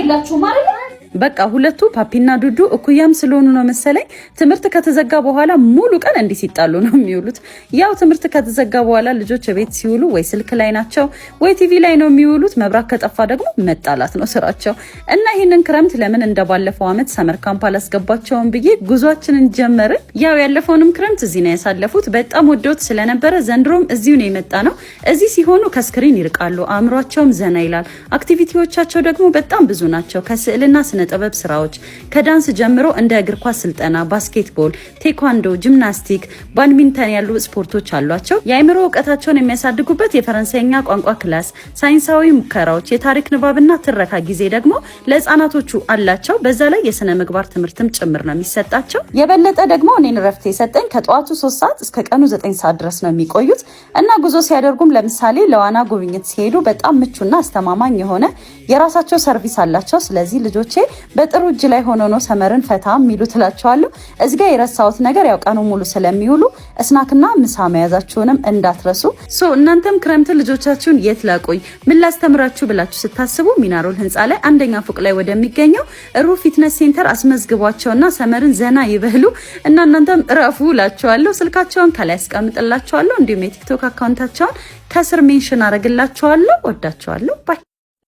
የላችሁም ማለት ነው። በቃ ሁለቱ ፓፒና ዱዱ እኩያም ስለሆኑ ነው መሰለኝ ትምህርት ከተዘጋ በኋላ ሙሉ ቀን እንዲህ ሲጣሉ ነው የሚውሉት። ያው ትምህርት ከተዘጋ በኋላ ልጆች ቤት ሲውሉ ወይ ስልክ ላይ ናቸው ወይ ቲቪ ላይ ነው የሚውሉት። መብራት ከጠፋ ደግሞ መጣላት ነው ስራቸው። እና ይሄንን ክረምት ለምን እንደባለፈው አመት ሰመር ካምፕ አላስገባቸውም ብዬ ጉዟችንን ጀመርን። ያው ያለፈውንም ክረምት እዚህ ነው ያሳለፉት። በጣም ወደውት ስለነበረ ዘንድሮም እዚሁ ነው የመጣ ነው። እዚህ ሲሆኑ ከስክሪን ይርቃሉ፣ አእምሯቸውም ዘና ይላል። አክቲቪቲዎቻቸው ደግሞ በጣም ብዙ ናቸው። ከስዕልና ጥበብ ስራዎች ከዳንስ ጀምሮ እንደ እግር ኳስ ስልጠና፣ ባስኬትቦል፣ ቴኳንዶ፣ ጂምናስቲክ፣ ባድሚንተን ያሉ ስፖርቶች አሏቸው። የአእምሮ እውቀታቸውን የሚያሳድጉበት የፈረንሳይኛ ቋንቋ ክላስ፣ ሳይንሳዊ ሙከራዎች፣ የታሪክ ንባብና ትረካ ጊዜ ደግሞ ለህፃናቶቹ አላቸው። በዛ ላይ የስነ ምግባር ትምህርትም ጭምር ነው የሚሰጣቸው። የበለጠ ደግሞ እኔን ረፍት የሰጠኝ ከጠዋቱ 3 ሰዓት እስከ ቀኑ 9 ሰዓት ድረስ ነው የሚቆዩት እና ጉዞ ሲያደርጉም ለምሳሌ ለዋና ጉብኝት ሲሄዱ በጣም ምቹና አስተማማኝ የሆነ የራሳቸው ሰርቪስ አላቸው። ስለዚህ ልጆቼ በጥሩ እጅ ላይ ሆኖ ነው ሰመርን ፈታ የሚሉ ትላቸዋለሁ። እዚህ ጋር የረሳሁት ነገር ያው ቀኑ ሙሉ ስለሚውሉ እስናክና ምሳ መያዛችሁንም እንዳትረሱ። እናንተም ክረምት ልጆቻችሁን የት ላቆይ ምን ላስተምራችሁ ብላችሁ ስታስቡ ሚናሮል ህንፃ ላይ አንደኛ ፎቅ ላይ ወደሚገኘው ሩ ፊትነስ ሴንተር አስመዝግቧቸውና ሰመርን ዘና ይበሉ እና እናንተም ረፉ እላችኋለሁ። ስልካቸውን ከላይ አስቀምጥላችኋለሁ። እንዲሁም የቲክቶክ አካውንታቸውን ከስር ሜንሽን አረግላችኋለሁ። ወዳችኋለሁ። ባይ